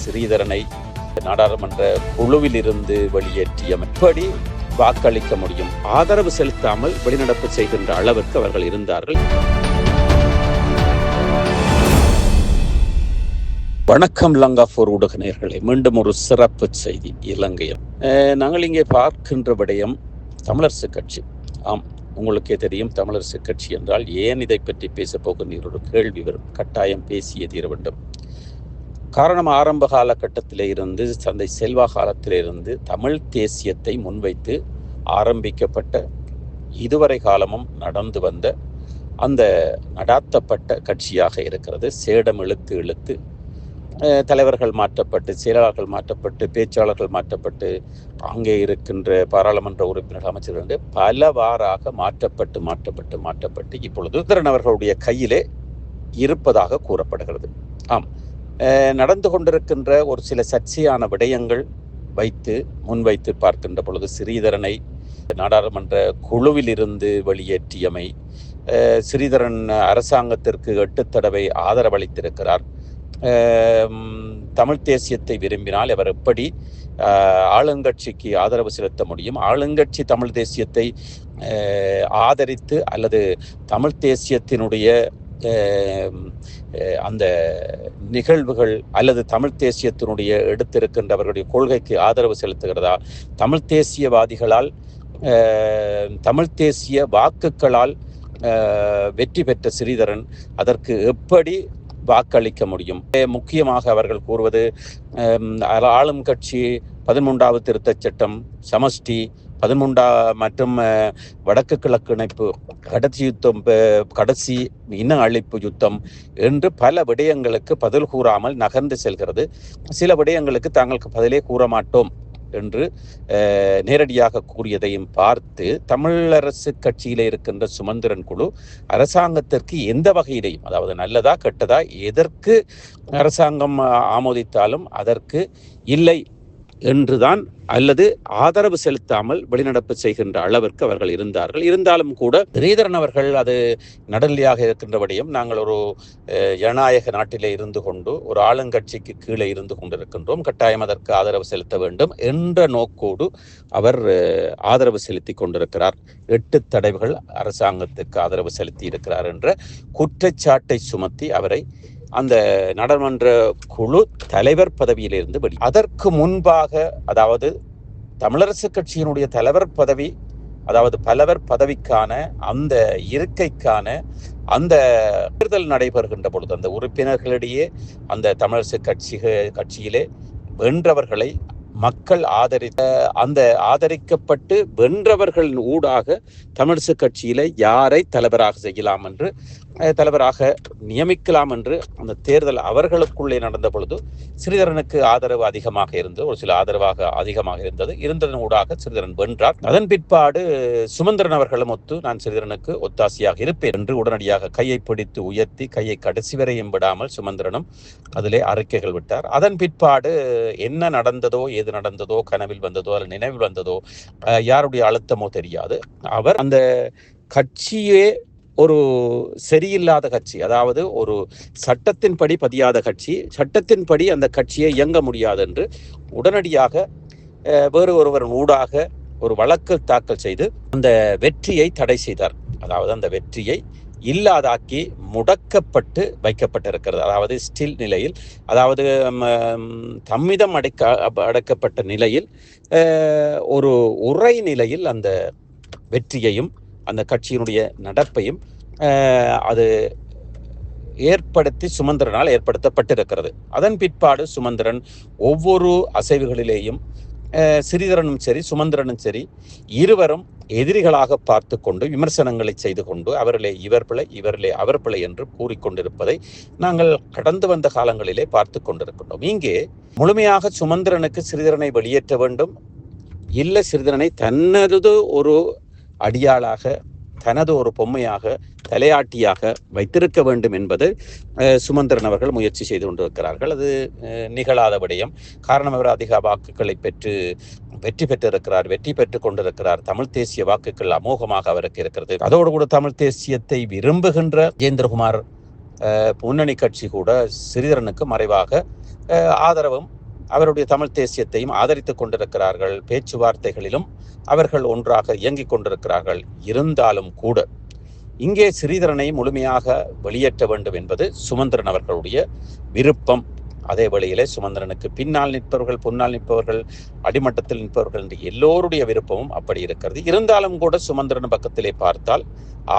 ஸ்ரீதரனை நாடாளுமன்ற குழுவில் இருந்து வெளியேற்றியமை எப்படி வாக்களிக்க முடியும்? ஆதரவு செலுத்தாமல் வெளிநடப்பு செய்கின்ற அளவிற்கு அவர்கள் இருந்தார்கள். வணக்கம் லங்காபோர் ஊடக நேயர்களே, மீண்டும் ஒரு சிறப்பு செய்தி இலங்கையில். நாங்கள் இங்கே பார்க்கின்ற விடயம் தமிழரசு கட்சி. ஆம், உங்களுக்கே தெரியும் தமிழரசு கட்சி என்றால் ஏன் இதை பற்றி பேசப் போகின்ற ஒரு கேள்வி வரும். கட்டாயம் பேசியே தீர வேண்டும். காரணம், ஆரம்ப காலகட்டத்திலே இருந்து தந்தை செல்வா காலத்திலே இருந்து தமிழ் தேசியத்தை முன்வைத்து ஆரம்பிக்கப்பட்ட, இதுவரை காலமும் நடந்து வந்த அந்த நடாத்தப்பட்ட கட்சியாக இருக்கிறது. சேடம் இழுத்து இழுத்து தலைவர்கள் மாற்றப்பட்டு, செயலாளர்கள் மாற்றப்பட்டு, பேச்சாளர்கள் மாற்றப்பட்டு, அங்கே இருக்கின்ற பாராளுமன்ற உறுப்பினர்கள், அமைச்சர்கள் பலவாறாக மாற்றப்பட்டு இப்பொழுது திறன் அவர்களுடைய கையிலே இருப்பதாக கூறப்படுகிறது. ஆம், நடந்து கொண்டிருக்கின்ற ஒரு சில சர்ச்சையான விடயங்கள் முன்வைத்து பார்க்கின்ற பொழுது ஸ்ரீதரனை நாடாளுமன்ற குழுவில் இருந்து வெளியேற்றியமை, ஸ்ரீதரன் அரசாங்கத்திற்கு 8 தடவை ஆதரவளித்திருக்கிறார். தமிழ் தேசியத்தை விரும்பினால் அவர் எப்படி ஆளுங்கட்சிக்கு ஆதரவு செலுத்த முடியும்? ஆளுங்கட்சி தமிழ் தேசியத்தை ஆதரித்து அல்லது தமிழ் தேசியத்தினுடைய அந்த நிகழ்வுகள் அல்லது தமிழ் தேசியத்தினுடைய எடுத்திருக்கின்றவர்களுடைய கொள்கைக்கு ஆதரவு செலுத்துகிறதா? தமிழ் தேசியவாதிகளால், தமிழ் தேசிய வாக்குகளால் வெற்றி பெற்ற ஸ்ரீதரன் அதற்கு எப்படி வாக்களிக்க முடியும்? முக்கியமாக அவர்கள் கூறுவது ஆளும் கட்சி 13வது திருத்தச் சட்டம், சமஷ்டி 13 மற்றும் வடக்கு கிழக்கு இணைப்பு, கடைசி இன அழிப்பு யுத்தம் என்று பல விடயங்களுக்கு பதில் கூறாமல் நகர்ந்து செல்கிறது. சில விடயங்களுக்கு தாங்களுக்கு பதிலே கூற மாட்டோம் என்று நேரடியாக கூறியதையும் பார்த்து தமிழரசு கட்சியிலே இருக்கின்ற சுமந்திரன் குழு அரசாங்கத்திற்கு எந்த வகையிலையும், அதாவது நல்லதா கெட்டதா, எதற்கு அரசாங்கம் ஆமோதித்தாலும் அதற்கு இல்லை என்றுதான், அல்லது ஆதரவு செலுத்தாமல் வெளிநடப்பு செய்கின்ற அளவிற்கு அவர்கள் இருந்தார்கள். இருந்தாலும் கூட ஸ்ரீதரன் அவர்கள் அது நடுநிலையாக இருக்கின்றபடியும், நாங்கள் ஒரு ஜனநாயக நாட்டிலே இருந்து கொண்டு ஒரு ஆளுங்கட்சிக்கு கீழே இருந்து கொண்டிருக்கின்றோம், கட்டாயம் அதற்கு ஆதரவு செலுத்த வேண்டும் என்ற நோக்கோடு அவர் ஆதரவு செலுத்தி கொண்டிருக்கிறார். 8 தடவைகள் அரசாங்கத்துக்கு ஆதரவு செலுத்தி இருக்கிறார் என்ற குற்றச்சாட்டை சுமத்தி அவரை அந்த நாடாளுமன்ற குழு தலைவர் பதவியிலிருந்து அதற்கு முன்பாக, அதாவது தமிழரசு கட்சியினுடைய தலைவர் பதவி, அதாவது பலவர் பதவிக்கான அந்த இருக்கைக்கான அந்த தேர்தல் நடைபெறுகின்ற பொழுது அந்த உறுப்பினர்களிடையே அந்த தமிழரசு கட்சியிலே வென்றவர்களை மக்கள் அந்த ஆதரிக்கப்பட்டு வென்றவர்களின் ஊடாக தமிழரசு கட்சியில யாரை தலைவராக செய்யலாம் என்று, தலைவராக நியமிக்கலாம் என்று அந்த தேர்தல் அவர்களுக்குள்ளே நடந்த பொழுது ஸ்ரீதரனுக்கு ஆதரவு அதிகமாக இருந்தது, ஒரு சில ஆதரவாக அதிகமாக இருந்ததன் ஊடாக ஸ்ரீதரன் வென்றார். அதன் பிற்பாடு சுமந்திரன் அவர்களும் நான் ஸ்ரீதரனுக்கு ஒத்தாசையாக இருப்பேன் என்று உடனடியாக கையை பிடித்து உயர்த்தி, கையை கடைசி வரையும் விடாமல் சுமந்திரனும் அதிலே அறிக்கைகள் விட்டார். அதன் பிற்பாடு என்ன நடந்ததோ, எது நடந்ததோ, கனவில் வந்ததோ அல்லது நினைவில் வந்ததோ, யாருடைய அழுத்தமோ தெரியாது, அவர் அந்த கட்சியே ஒரு சரியில்லாத கட்சி, அதாவது ஒரு சட்டத்தின்படி பதியாத கட்சி, சட்டத்தின்படி அந்த கட்சியை இயங்க முடியாது என்று உடனடியாக வேறு ஒருவரின் ஊடாக ஒரு வழக்கு தாக்கல் செய்து அந்த வெற்றியை தடை செய்தார். அதாவது அந்த வெற்றியை இல்லாதாக்கி முடக்கப்பட்டு வைக்கப்பட்டிருக்கிறது. அதாவது ஸ்டில் நிலையில், அதாவது தம்மிதம் அடைக்கப்பட்ட நிலையில், ஒரு உரை நிலையில் அந்த வெற்றியையும் அந்த கட்சியினுடைய நடப்பையும் அது சுமந்திரனால் ஏற்படுத்தப்பட்டிருக்கிறது. அதன் பிற்பாடு சுமந்திரன் ஒவ்வொரு அசைவுகளிலேயும் ஸ்ரீதரனும் சரி சுமந்திரனும் சரி இருவரும் எதிரிகளாக பார்த்து கொண்டு விமர்சனங்களை செய்து கொண்டு அவர்களே இவர் பிழை, இவர்களே அவர் பிழை என்று கூறிக்கொண்டிருப்பதை நாங்கள் கடந்து வந்த காலங்களிலே பார்த்து கொண்டிருக்கின்றோம். இங்கே முழுமையாக சுமந்திரனுக்கு ஸ்ரீதரனை வெளியேற்ற வேண்டும், இல்லை ஸ்ரீதரனை தனது ஒரு அடியாளாக, தனது ஒரு பொம்மையாக, தலையாட்டியாக வைத்திருக்க வேண்டும் என்பது சுமந்திரன் அவர்கள் முயற்சி செய்து கொண்டிருக்கிறார்கள். அது நிகழாத விடயம். காரணம், அவர் அதிக வாக்குகளை வெற்றி பெற்றிருக்கிறார், வெற்றி பெற்றுக் கொண்டிருக்கிறார். தமிழ் தேசிய வாக்குகள் அமோகமாக அவருக்கு இருக்கிறது. அதோடு கூட தமிழ் தேசியத்தை விரும்புகின்ற ஜேந்திரகுமார் முன்னணி கட்சி கூட ஸ்ரீதரனுக்கு மறைவாக ஆதரவும் அவருடைய தமிழ் தேசியத்தையும் ஆதரித்துக் கொண்டிருக்கிறார்கள். பேச்சுவார்த்தைகளிலும் அவர்கள் ஒன்றாக இயங்கிக் கொண்டிருக்கிறார்கள். இருந்தாலும் கூட இங்கே ஸ்ரீதரனை முழுமையாக வெளியேற்ற வேண்டும் என்பது சுமந்திரன் அவர்களுடைய விருப்பம். அதே வேளையிலே சுமந்திரனுக்கு பின்னால் நிற்பவர்கள், முன்னால் நிற்பவர்கள், அடிமட்டத்தில் நிற்பவர்கள் என்று எல்லோருடைய விருப்பமும் அப்படி இருக்கிறது. இருந்தாலும் கூட சுமந்திரன் பக்கத்திலே பார்த்தால்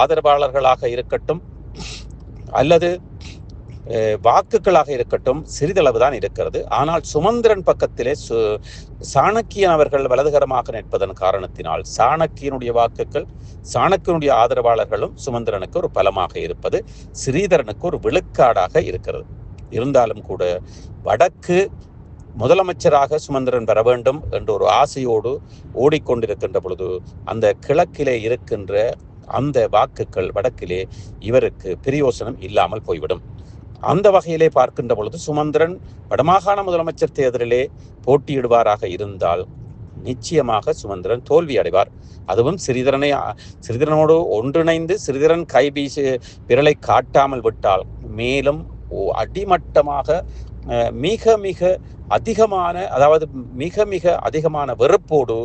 ஆதரவாளர்களாக இருக்கட்டும் அல்லது வாக்குகளாக இருக்கட்டும் சிறிதளவு தான் இருக்கிறது. ஆனால் சுமந்திரன் பக்கத்திலே சாணக்கியன் அவர்கள் வலதுகரமாக நிற்பதன் காரணத்தினால் சாணக்கியனுடைய வாக்குகள், சாணக்கியனுடைய ஆதரவாளர்களும் சுமந்திரனுக்கு ஒரு பலமாக இருப்பது ஸ்ரீதரனுக்கு ஒரு விழுக்காடாக இருக்கிறது. இருந்தாலும் கூட வடக்கு முதலமைச்சராக சுமந்திரன் வர வேண்டும் என்ற ஒரு ஆசையோடு ஓடிக்கொண்டிருக்கின்ற பொழுது அந்த கிழக்கிலே இருக்கின்ற அந்த வாக்குகள் வடக்கிலே இவருக்கு பிரயோசனம் இல்லாமல் போய்விடும். அந்த வகையிலே பார்க்கின்ற பொழுது சுமந்திரன் வடமாகாண முதலமைச்சர் தேர்தலிலே போட்டியிடுவாராக இருந்தால் நிச்சயமாக சுமந்திரன் தோல்வி அடைவார். அதுவும் ஸ்ரீதரனோடு ஒன்றிணைந்து ஸ்ரீதரன் கைவீசி விரலை காட்டாமல் விட்டால் மேலும் அடிமட்டமாக மிக மிக அதிகமான, அதாவது மிக மிக அதிகமான வெறுப்போடு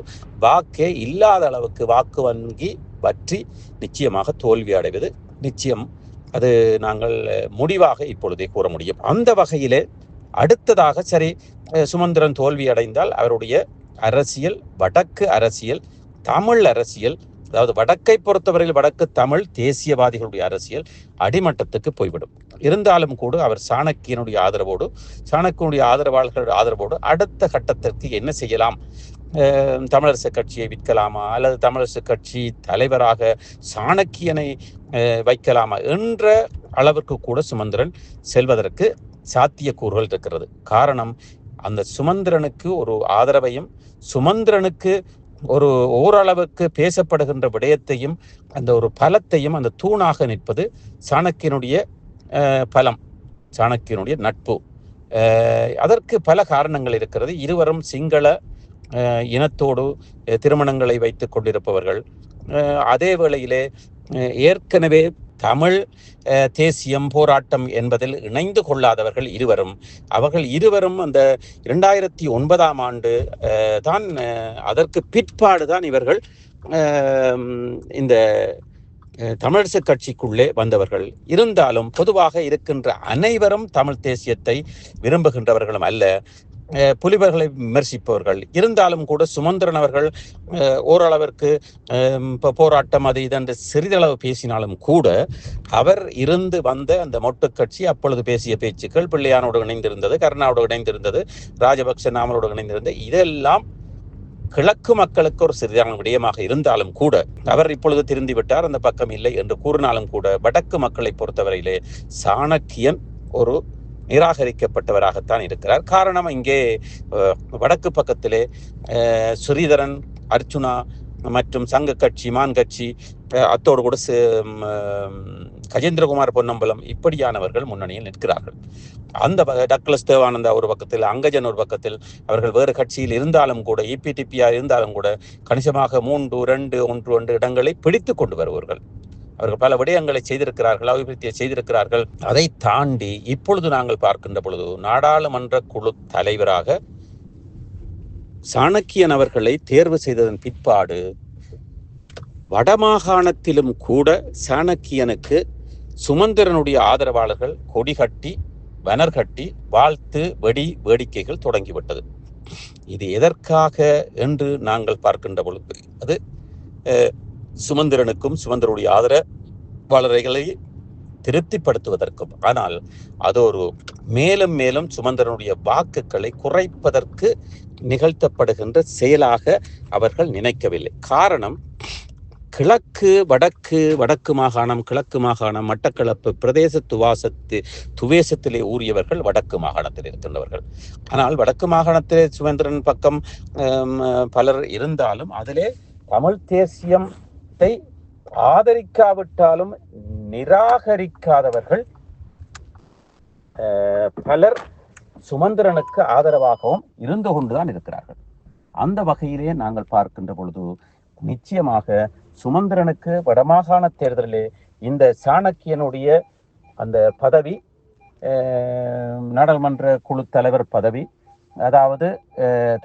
வாக்கே இல்லாத அளவுக்கு வாக்கு வங்கி பற்றி நிச்சயமாக தோல்வி அடைவது நிச்சயம். அது நாங்கள் முடிவாக இப்பொழுதே கூற முடியும். அந்த வகையிலே அடுத்ததாக சரி, சுமந்திரன் தோல்வி அடைந்தால் அவருடைய அரசியல், வடக்கு அரசியல், தமிழ் அரசியல், அதாவது வடக்கை பொறுத்தவரையில் வடக்கு தமிழ் தேசியவாதிகளுடைய அரசியல் அடிமட்டத்துக்கு போய்விடும். இருந்தாலும் கூட அவர் சாணக்கியனுடைய ஆதரவோடு, சாணக்கியனுடைய ஆதரவாளர்கள் ஆதரவோடு அடுத்த கட்டத்திற்கு என்ன செய்யலாம், தமிழரசு கட்சியை விற்கலாமா அல்லது தமிழரசு கட்சி தலைவராக சாணக்கியனை வைக்கலாமா என்ற அளவிற்கு கூட சுமந்திரன் செல்வதற்கு சாத்தியக்கூறுகள் இருக்கிறது. காரணம், அந்த சுமந்திரனுக்கு ஒரு ஆதரவையும் சுமந்திரனுக்கு ஒரு ஓரளவுக்கு பேசப்படுகின்ற விடயத்தையும் அந்த ஒரு பலத்தையும் அந்த தூணாக நிற்பது சாணக்கியனுடைய பலம், சாணக்கியனுடைய நட்பு. அதற்கு பல காரணங்கள் இருக்கிறது. இருவரும் சிங்கள இனத்தோடு திருமணங்களை வைத்துக் கொண்டிருப்பவர்கள், அதே வேளையிலே ஏற்கனவே தமிழ் தேசியம் போராட்டம் என்பதில் இணைந்து கொள்ளாதவர்கள் இருவரும். அவர்கள் இருவரும் அந்த 2009ஆம் ஆண்டு தான், அதற்கு பிற்பாடு தான் இவர்கள் இந்த தமிழரசு கட்சிக்குள்ளே வந்தவர்கள். இருந்தாலும் பொதுவாக இருக்கின்ற அனைவரும் தமிழ் தேசியத்தை விரும்புகின்றவர்களும் அல்ல, புலிவர்களை விமர்சிப்பவர்கள். இருந்தாலும் கூட சுமந்திரன் அவர்கள் ஓரளவிற்கு போராட்டம் அது இதென்று சிறிதளவு பேசினாலும் கூட அவர் இருந்து வந்த அந்த மொட்டு கட்சி அப்பொழுது பேசிய பேச்சுக்கள், பிள்ளையானோடு இணைந்திருந்தது, கருணாவோடு இணைந்திருந்தது, ராஜபக்ச நாமலோடு இணைந்திருந்தது, இதெல்லாம் கிழக்கு மக்களுக்கு ஒரு சிறிதான விடயமாக இருந்தாலும் கூட அவர் இப்பொழுது திருந்தி விட்டார், அந்த பக்கம் இல்லை என்று கூறினாலும் கூட வடக்கு மக்களை பொறுத்தவரையிலே சாணக்கியன் ஒரு நிராகரிக்கப்பட்டவராகத்தான் இருக்கிறார். காரணம், இங்கே வடக்கு பக்கத்திலே ஸ்ரீதரன், அர்ச்சுனா மற்றும் சங்க கட்சி, மான் கட்சி, அத்தோடு கூட கஜேந்திரகுமார் பொன்னம்பலம் இப்படியானவர்கள் முன்னணியில் நிற்கிறார்கள். அந்த டக்ளஸ் தேவானந்தா ஒரு பக்கத்தில், அங்கஜன் ஒரு பக்கத்தில், அவர்கள் வேறு கட்சியில் இருந்தாலும் கூட, இபிடிபிஆர் இருந்தாலும் கூட கணிசமாக 3, 2, 1 இடங்களை பிடித்து கொண்டு வருவார்கள். அவர்கள் பல விடயங்களை செய்திருக்கிறார்கள், அபிவிருத்தியை செய்திருக்கிறார்கள். அதை தாண்டி இப்பொழுது நாங்கள் பார்க்கின்ற பொழுது நாடாளுமன்ற குழு தலைவராக சாணக்கியன் அவர்களை தேர்வு செய்ததன் பிற்பாடு வடமாகாணத்திலும் கூட சாணக்கியனுக்கு சுமந்திரனுடைய ஆதரவாளர்கள் கொடி கட்டி, வனர் கட்டி, வாழ்த்து, வேடிக்கைகள் தொடங்கிவிட்டது. இது எதற்காக என்று நாங்கள் பார்க்கின்ற பொழுது அது சுமந்திரனுக்கும் சுமந்திரனுடைய ஆதரவாளர்களை திருப்திப்படுத்துவதற்கும். ஆனால் அது ஒரு மேலும் மேலும் சுமந்திரனுடைய வாக்குகளை குறைப்பதற்கு நிகழ்த்தப்படுகின்ற செயலாக அவர்கள் நினைக்கவில்லை. காரணம், கிழக்கு வடக்கு மாகாணம், கிழக்கு மாகாணம், மட்டக்களப்பு பிரதேச துவேசத்திலே ஊறியவர்கள் வடக்கு மாகாணத்தில் இருக்கின்றவர்கள். ஆனால் வடக்கு மாகாணத்திலே சுமந்திரன் பக்கம் பலர் இருந்தாலும் அதிலே தமிழ் தேசியத்தை ஆதரிக்காவிட்டாலும் நிராகரிக்காதவர்கள் பலர் சுமந்திரனுக்கு ஆதரவாகவும் இருந்து கொண்டுதான் இருக்கிறார்கள். அந்த வகையிலே நாங்கள் பார்க்கின்ற பொழுது நிச்சயமாக சுமந்திரனுக்கு வடமாகாண தேர்தலிலே இந்த சாணக்கியனுடைய அந்த பதவி, நாடாளுமன்ற குழு தலைவர் பதவி அதாவது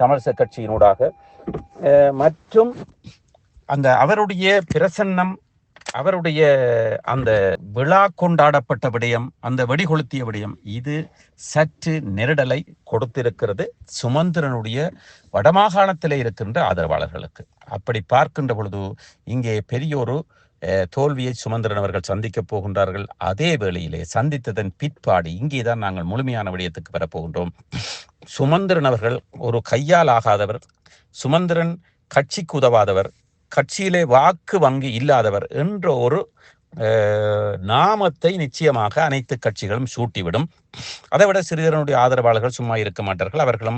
தமிழிசை கட்சியினூடாக மற்றும் அந்த அவருடைய பிரசன்னம், அவருடைய அந்த விழா கொண்டாடப்பட்ட விடயம், அந்த வெடிகொளுத்திய விடயம், இது சற்று நெருடலை கொடுத்திருக்கிறது சுமந்திரனுடைய வடமாகாணத்தில் இருக்கின்ற ஆதரவாளர்களுக்கு. அப்படி பார்க்கின்ற பொழுது இங்கே பெரியொரு தோல்வியை சுமந்திரன் அவர்கள் சந்திக்கப் போகின்றார்கள். அதே வேளையிலே சந்தித்ததன் பிற்பாடு இங்கேதான் நாங்கள் முழுமையான விடயத்துக்கு வரப்போகின்றோம். சுமந்திரன் அவர்கள் ஒரு கையால் ஆகாதவர், சுமந்திரன் கட்சிக்கு உதவாதவர், கட்சியிலே வாக்கு வங்கி இல்லாதவர் என்ற ஒரு நாமத்தை நிச்சயமாக அனைத்து கட்சிகளும் சூட்டிவிடும். அதைவிட சிறிதரனுடைய ஆதரவாளர்கள் சும்மா இருக்க மாட்டார்கள். அவர்களும்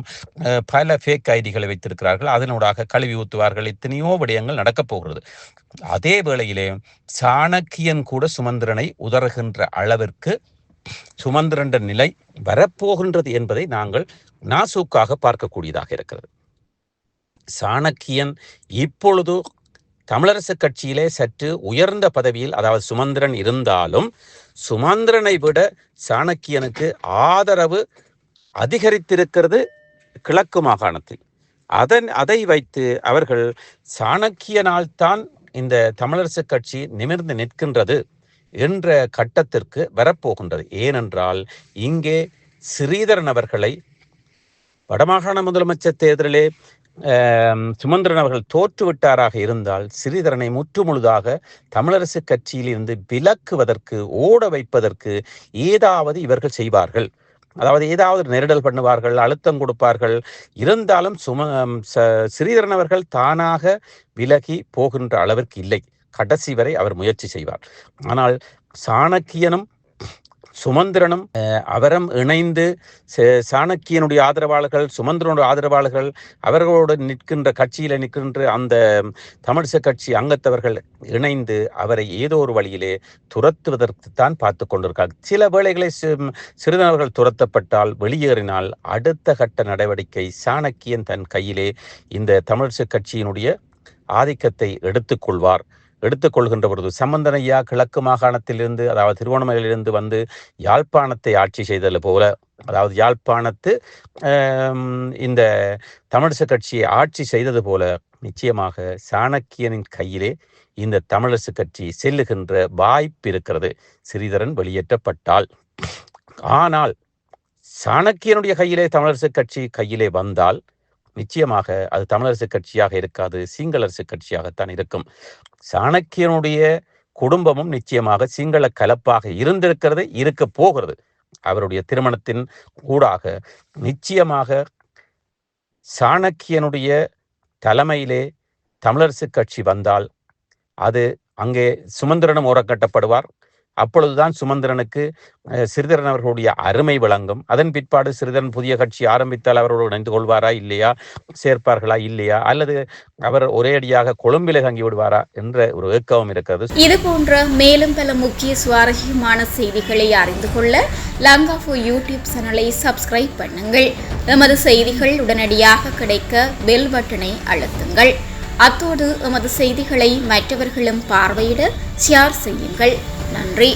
பல ஃபேக் ஐடிகளை வைத்திருக்கிறார்கள். அதனூடாக கழுவி ஊத்துவார்கள். எத்தனையோ விடயங்கள் நடக்கப் போகிறது. அதே வேளையிலே சாணக்கியன் கூட சுமந்திரனை உதறுகின்ற அளவிற்கு சுமந்திரன் நிலை வரப்போகின்றது என்பதை நாங்கள் நாசூக்காக பார்க்கக்கூடியதாக இருக்கிறது. சாணக்கியன் இப்பொழுது தமிழரசு கட்சியிலே சற்று உயர்ந்த பதவியில், அதாவது சுமந்திரன் இருந்தாலும் சுமந்திரனை விட சாணக்கியனுக்கு ஆதரவு அதிகரித்திருக்கிறது கிழக்கு மாகாணத்தில். அதை வைத்து அவர்கள் சாணக்கியனால் தான் இந்த தமிழரசு கட்சி நிமிர்ந்து நிற்கின்றது என்ற கட்டத்திற்கு வரப்போகின்றது. ஏனென்றால் இங்கே ஸ்ரீதரன் அவர்களை வடமாகாண முதலமைச்சர் தேர்தலிலே சுமந்திரன் அவர்கள் தோற்றுவிட்டாராக இருந்தால் ஸ்ரீதரனை முற்றுமுழுதாக தமிழரசு கட்சியில் இருந்து விலக்குவதற்கு, ஓட வைப்பதற்கு ஏதாவது இவர்கள் செய்வார்கள். அதாவது ஏதாவது நெருடல் பண்ணுவார்கள், அழுத்தம் கொடுப்பார்கள். இருந்தாலும் ஸ்ரீதரன் அவர்கள் தானாக விலகி போகின்ற அளவிற்கு இல்லை. கடைசி வரை அவர் முயற்சி செய்வார். ஆனால் சாணக்கியனும் சுமந்திரனும் அவரும் இணைந்து சாணக்கியனுடைய ஆதரவாளர்கள், சுமந்திரனுடைய ஆதரவாளர்கள், அவர்களோடு நிற்கின்ற கட்சியில் நிற்கின்ற அந்த தமிழிசை கட்சி அங்கத்தவர்கள் இணைந்து அவரை ஏதோ ஒரு வழியிலே துரத்துவதற்கு தான் பார்த்து கொண்டிருக்கிறார்கள். சில வேளைகளை சிறிதவர்கள் துரத்தப்பட்டால், வெளியேறினால் அடுத்த கட்ட நடவடிக்கை சாணக்கியன் தன் கையிலே இந்த தமிழிசை கட்சியினுடைய ஆதிக்கத்தை எடுத்துக்கொள்கின்ற பொழுது சம்பந்தனையா கிழக்கு மாகாணத்திலிருந்து, அதாவது திருவண்ணாமலையிலிருந்து வந்து யாழ்ப்பாணத்தை ஆட்சி செய்தது போல, அதாவது யாழ்ப்பாணத்து இந்த தமிழிசை கட்சியை ஆட்சி செய்தது போல நிச்சயமாக சாணக்கியனின் கையிலே இந்த தமிழரசு கட்சி செல்லுகின்ற வாய்ப்பு இருக்கிறது ஸ்ரீதரன் வெளியேற்றப்பட்டால். ஆனால் சாணக்கியனுடைய கையிலே தமிழரசு கட்சி கையிலே வந்தால் நிச்சயமாக அது தமிழரசு கட்சியாக இருக்காது, சிங்களரசு கட்சியாகத்தான் இருக்கும். சாணக்கியனுடைய குடும்பமும் நிச்சயமாக சிங்கள கலப்பாக இருந்திருக்கிறது, இருக்க போகிறது. அவருடைய திருமணத்தின் ஊடாக நிச்சயமாக சாணக்கியனுடைய தலைமையிலே தமிழரசு கட்சி வந்தால் அது அங்கே சுமந்திரனும் ஓரக்கட்டப்படுவார். அப்பொழுதுதான் சுமந்திரனுக்கு ஸ்ரீதரன் அவர்களுடைய அருமை விளங்கும். அதன் பிற்பாடு ஸ்ரீதரன் புதிய கட்சி ஆரம்பித்தால் அவரோடு இணைந்து கொள்வாரா இல்லையா, சேர்ப்பார்களா இல்லையா, அல்லது அவர் ஒரே அடியாக கொழும்பிலே தங்கி விடுவாரா என்ற ஒரு ஏக்கமும் இருக்கிறது. இது போன்ற மேலும் பல முக்கிய சுவாரஸ்யமான செய்திகளை அறிந்து கொள்ள லங்காஃபோ யூடியூப் சேனலை சப்ஸ்கிரைப் பண்ணுங்கள். எமது செய்திகள் உடனடியாக கிடைக்க பெல் பட்டனை அழுத்துங்கள். அத்தோடு எமது செய்திகளை மற்றவர்களும் பார்வையிட ஷேர் செய்யுங்கள். நன்றி.